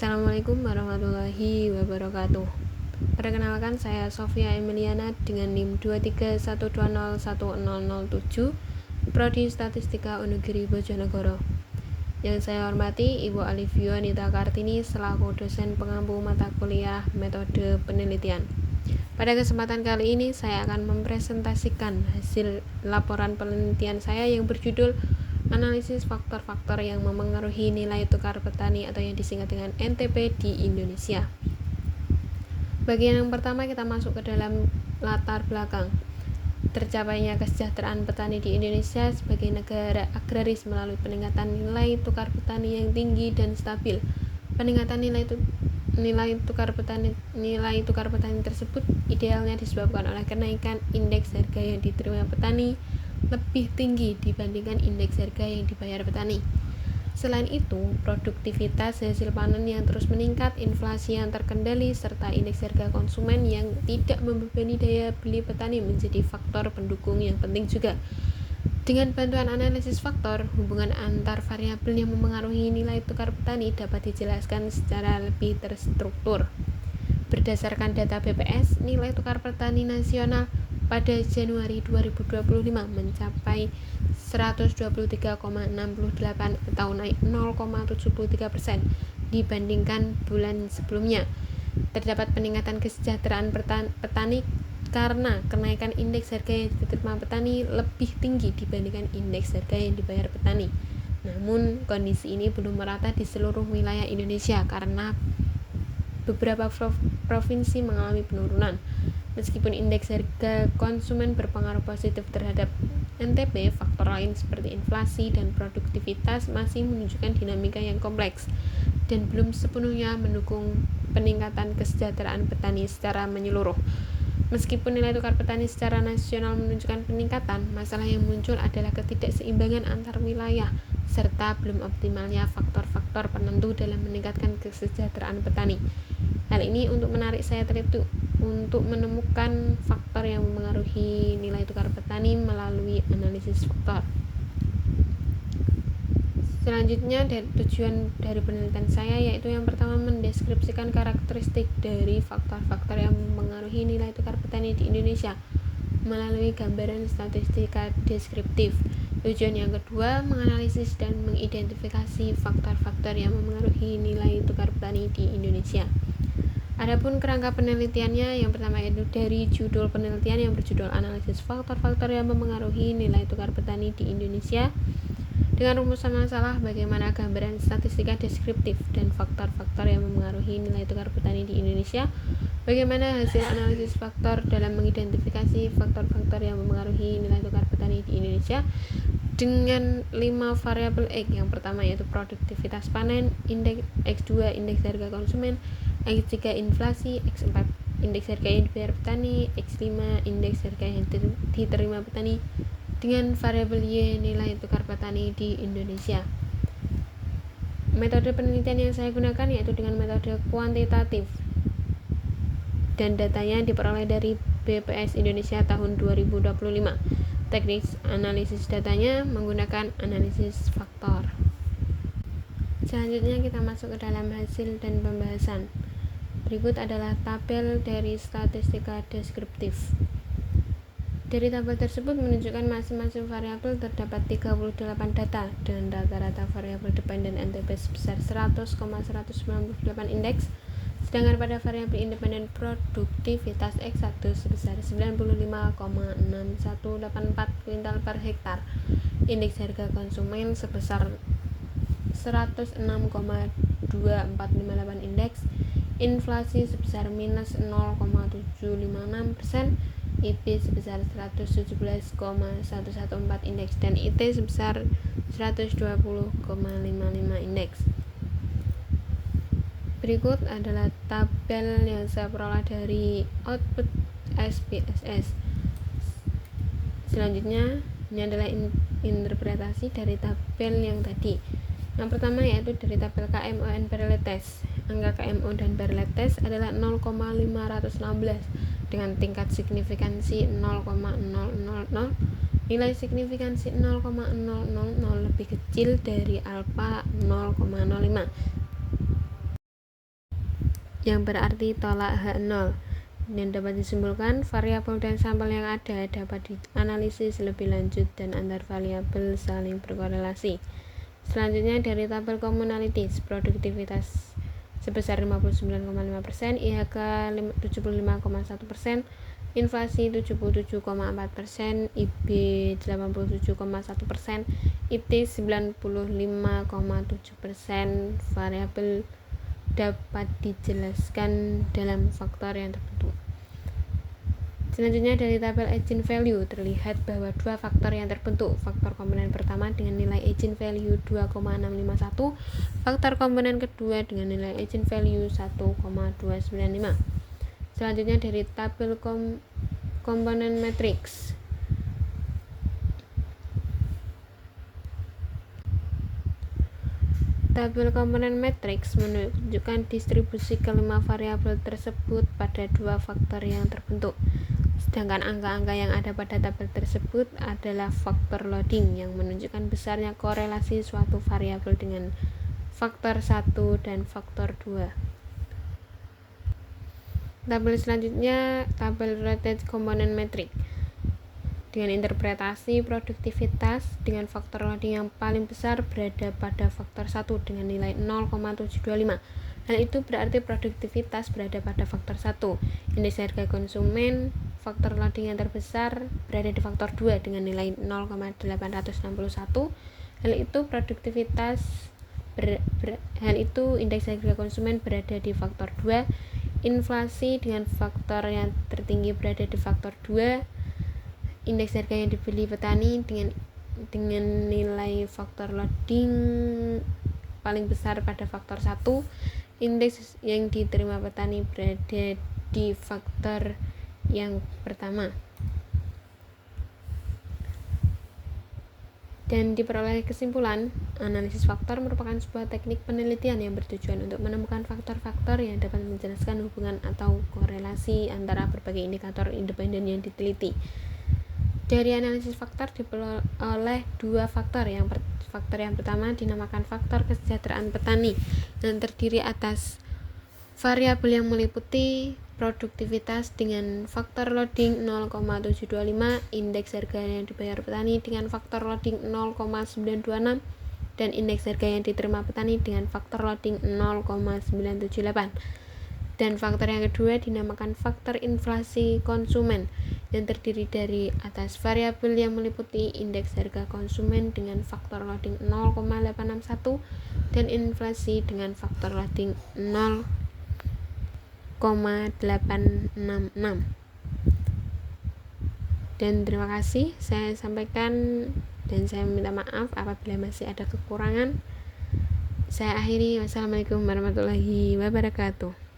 Assalamualaikum warahmatullahi wabarakatuh. Perkenalkan, saya Sofia Emiliana dengan NIM 231201007, Prodi Statistika Unugiri Bojonegoro. Yang saya hormati Ibu Alivio Anita Kartini selaku dosen pengampu mata kuliah metode penelitian. Pada kesempatan kali ini saya akan mempresentasikan hasil laporan penelitian saya yang berjudul Analisis faktor-faktor yang mempengaruhi nilai tukar petani atau yang disingkat dengan NTP di Indonesia. Bagian yang pertama kita masuk ke dalam latar belakang. Tercapainya kesejahteraan petani di Indonesia sebagai negara agraris melalui peningkatan nilai tukar petani yang tinggi dan stabil. Peningkatan nilai tukar petani tersebut idealnya disebabkan oleh kenaikan indeks harga yang diterima petani lebih tinggi dibandingkan indeks harga yang dibayar petani. Selain itu, produktivitas hasil panen yang terus meningkat, inflasi yang terkendali, serta indeks harga konsumen yang tidak membebani daya beli petani menjadi faktor pendukung yang penting juga. Dengan bantuan analisis faktor, hubungan antar variabel yang mempengaruhi nilai tukar petani dapat dijelaskan secara lebih terstruktur. Berdasarkan data BPS, nilai tukar petani nasional pada Januari 2025 mencapai 123,68 atau naik 0,73% dibandingkan bulan sebelumnya. Terdapat peningkatan kesejahteraan petani karena kenaikan indeks harga yang diterima petani lebih tinggi dibandingkan indeks harga yang dibayar petani. Namun, kondisi ini belum merata di seluruh wilayah Indonesia karena beberapa provinsi mengalami penurunan. Meskipun indeks harga konsumen berpengaruh positif terhadap NTP, faktor lain seperti inflasi dan produktivitas masih menunjukkan dinamika yang kompleks dan belum sepenuhnya mendukung peningkatan kesejahteraan petani secara menyeluruh. Meskipun nilai tukar petani secara nasional menunjukkan peningkatan, masalah yang muncul adalah ketidakseimbangan antar wilayah serta belum optimalnya faktor-faktor penentu dalam meningkatkan kesejahteraan petani. Hal ini untuk menarik saya terlebih untuk menemukan faktor yang mempengaruhi nilai tukar petani melalui analisis faktor. Selanjutnya, tujuan dari penelitian saya yaitu yang pertama mendeskripsikan karakteristik dari faktor-faktor yang mempengaruhi nilai tukar petani di Indonesia melalui gambaran statistika deskriptif. Tujuan yang kedua, menganalisis dan mengidentifikasi faktor-faktor yang mempengaruhi nilai tukar petani di Indonesia. Adapun kerangka penelitiannya, yang pertama yaitu dari judul penelitian yang berjudul Analisis Faktor-faktor yang mempengaruhi nilai tukar petani di Indonesia dengan rumusan masalah bagaimana gambaran statistika deskriptif dan faktor-faktor yang mempengaruhi nilai tukar petani di Indonesia, bagaimana hasil analisis faktor dalam mengidentifikasi faktor-faktor yang mempengaruhi nilai tukar petani di Indonesia dengan 5 variabel X. Yang pertama yaitu produktivitas panen, X2 indeks harga konsumen, X3 inflasi, X4 indeks harga yang dibayar petani, X5 indeks harga yang diterima petani, dengan variabel Y nilai tukar petani di Indonesia. Metode penelitian yang saya gunakan yaitu dengan metode kuantitatif dan datanya diperoleh dari BPS Indonesia tahun 2025. Teknik analisis datanya menggunakan analisis faktor. Selanjutnya kita masuk ke dalam hasil dan pembahasan. Berikut adalah tabel dari statistika deskriptif. Dari tabel tersebut menunjukkan masing-masing variabel terdapat 38 data dengan rata-rata variabel dependen NTP sebesar 100,198 indeks, sedangkan pada variabel independen produktivitas X1 sebesar 95,6184 kuintal per hektar, indeks harga konsumen sebesar 106,2458 indeks, inflasi sebesar minus 0,756%, IP sebesar 117,114 indeks, dan IT sebesar 120,55 indeks. Berikut adalah tabel yang saya peroleh dari output SPSS. Selanjutnya, ini adalah interpretasi dari tabel yang tadi. Yang pertama yaitu dari tabel KMO and Bartlett test. Angka KMO dan Bartlett test adalah 0,516 dengan tingkat signifikansi 0,000. Nilai signifikansi 0,000 lebih kecil dari alfa 0,05. yang berarti tolak H0. Dan dapat disimpulkan, variabel dan sampel yang ada dapat dianalisis lebih lanjut dan antar variabel saling berkorelasi. Selanjutnya dari tabel commonalities, produktivitas sebesar 59,5%, IHK 75,1%, inflasi 77,4%, IB 87,1%, IT 95,7%. Variabel dapat dijelaskan dalam faktor yang tertentu. Selanjutnya dari tabel eigenvalue terlihat bahwa dua faktor yang terbentuk, faktor komponen pertama dengan nilai eigenvalue 2,651, faktor komponen kedua dengan nilai eigenvalue 1,295. Selanjutnya dari tabel komponen matriks. Tabel komponen matriks menunjukkan distribusi kelima variabel tersebut pada dua faktor yang terbentuk. Sedangkan angka-angka yang ada pada tabel tersebut adalah faktor loading yang menunjukkan besarnya korelasi suatu variabel dengan faktor 1 dan faktor 2. Tabel selanjutnya tabel related component metric. Dengan interpretasi produktivitas dengan faktor loading yang paling besar berada pada faktor 1 dengan nilai 0,725. Hal itu berarti produktivitas berada pada faktor 1. Indeks harga konsumen faktor loading yang terbesar berada di faktor 2 dengan nilai 0,861. Hal itu indeks harga konsumen berada di faktor 2. Inflasi dengan faktor yang tertinggi berada di faktor 2. Indeks harga yang dibeli petani dengan nilai faktor loading paling besar pada faktor 1. Indeks yang diterima petani berada di faktor yang pertama. Dan diperoleh kesimpulan, analisis faktor merupakan sebuah teknik penelitian yang bertujuan untuk menemukan faktor-faktor yang dapat menjelaskan hubungan atau korelasi antara berbagai indikator independen yang diteliti. Dari analisis faktor diperoleh dua faktor. Faktor yang pertama dinamakan faktor kesejahteraan petani dan terdiri atas variabel yang meliputi produktivitas dengan faktor loading 0,725, indeks harga yang dibayar petani dengan faktor loading 0,926, dan indeks harga yang diterima petani dengan faktor loading 0,978. Dan faktor yang kedua dinamakan faktor inflasi konsumen yang terdiri dari atas variabel yang meliputi indeks harga konsumen dengan faktor loading 0,861 dan inflasi dengan faktor loading 0,866. Dan terima kasih saya sampaikan, dan saya minta maaf apabila masih ada kekurangan. Saya akhiri. Wassalamualaikum warahmatullahi wabarakatuh.